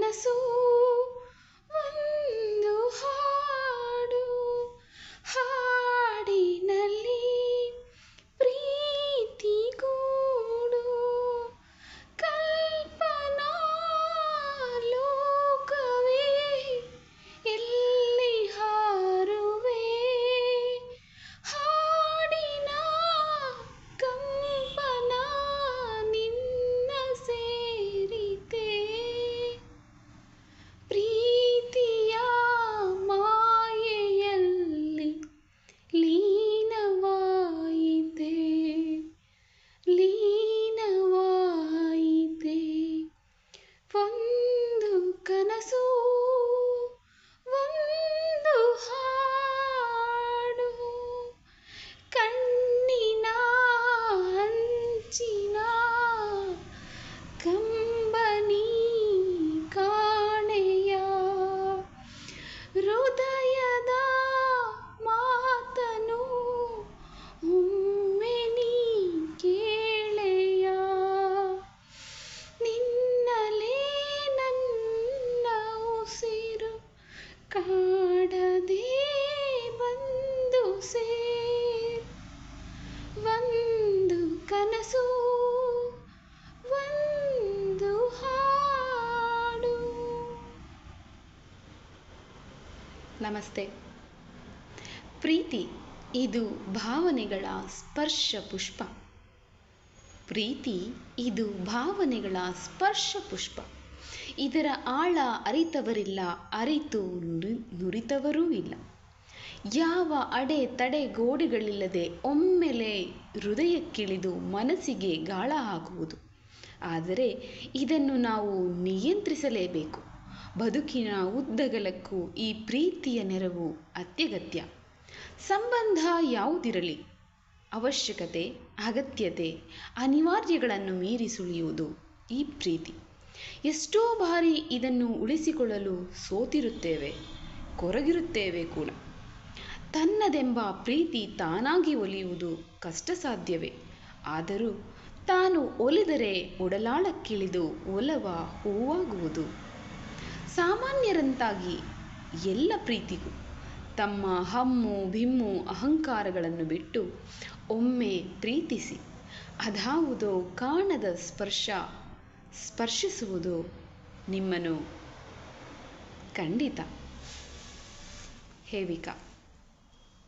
ಕನಸು ಒಂದು ಹಾಡು, ಹಾಡಿನಲ್ಲಿ ಪ್ರೀತಿ ಗೂಡು, ಕಲ್ಪನಾ ಲೋಕವೇ ಎಲ್ಲಿ ಹಾರುವೆ, ಹಾಡಿನ ಕಂಪನ ನಿನ್ನ ಸೇರಿತೆ, ಪ್ರೀತಿಯ ಮಾಯೆಯಲ್ಲಿ ಲೀನವಾಯಿತೆ, ಲೀನವಾಯಿತೆ. ಒಂದು ಕನಸು ಒಂದು ಹಾಡು, ಕಣ್ಣಿನ ಹಂಚಿನ ಕಂಬನಿ ಕಾಣೆಯ, ಹೃದಯದ ಮಾತನು ಒಮ್ಮೆ ನೀ ಕೇಳೆಯ, ನಿನ್ನಲೇ ನನ್ನ ಉಸಿರು ಕಾಡದೆ ಬಂದು ಸೇರ್, ಒಂದು ಕನಸು ಒಂದು ಹಾಡು. ನಮಸ್ತೆ. ಪ್ರೀತಿ ಇದು ಭಾವನೆಗಳ ಸ್ಪರ್ಶ ಪುಷ್ಪ, ಪ್ರೀತಿ ಇದು ಭಾವನೆಗಳ ಸ್ಪರ್ಶ ಪುಷ್ಪ. ಇದರ ಆಳ ಅರಿತವರಿಲ್ಲ, ಅರಿತು ನುರಿತವರೂ ಇಲ್ಲ. ಯಾವ ಅಡೆ ತಡೆ ಗೋಡೆಗಳಿಲ್ಲದೆ ಒಮ್ಮೆಲೆ ಹೃದಯಕ್ಕಿಳಿದು ಮನಸ್ಸಿಗೆ ಗಾಳ ಹಾಕುವುದು. ಆದರೆ ಇದನ್ನು ನಾವು ನಿಯಂತ್ರಿಸಲೇಬೇಕು. ಬದುಕಿನ ಉದ್ದಗಲಕ್ಕೂ ಈ ಪ್ರೀತಿಯ ನೆರವು ಅತ್ಯಗತ್ಯ. ಸಂಬಂಧ ಯಾವುದಿರಲಿ, ಅವಶ್ಯಕತೆ, ಅಗತ್ಯತೆ, ಅನಿವಾರ್ಯಗಳನ್ನು ಮೀರಿ ಸುಳಿಯುವುದು ಈ ಪ್ರೀತಿ. ಎಷ್ಟೋ ಬಾರಿ ಇದನ್ನು ಉಳಿಸಿಕೊಳ್ಳಲು ಸೋತಿರುತ್ತೇವೆ, ಕೊರಗಿರುತ್ತೇವೆ ಕೂಡ. ತನ್ನದೆಂಬ ಪ್ರೀತಿ ತಾನಾಗಿ ಒಲಿಯುವುದು ಕಷ್ಟ ಸಾಧ್ಯವೇ. ಆದರೂ ತಾನು ಒಲಿದರೆ ಒಡಲಾಳಕ್ಕಿಳಿದು ಒಲವ ಹೂವಾಗುವುದು. ಸಾಮಾನ್ಯರಂತಾಗಿ ಎಲ್ಲ ಪ್ರೀತಿಗೂ ತಮ್ಮ ಹಮ್ಮು ಬಿಮ್ಮು ಅಹಂಕಾರಗಳನ್ನು ಬಿಟ್ಟು ಒಮ್ಮೆ ಪ್ರೀತಿಸಿ. ಅದಾವುದೋ ಕಾಣದ ಸ್ಪರ್ಶಿಸುವುದು ನಿಮ್ಮನ್ನು ಖಂಡಿತ. ಹೇವಿಕಾ.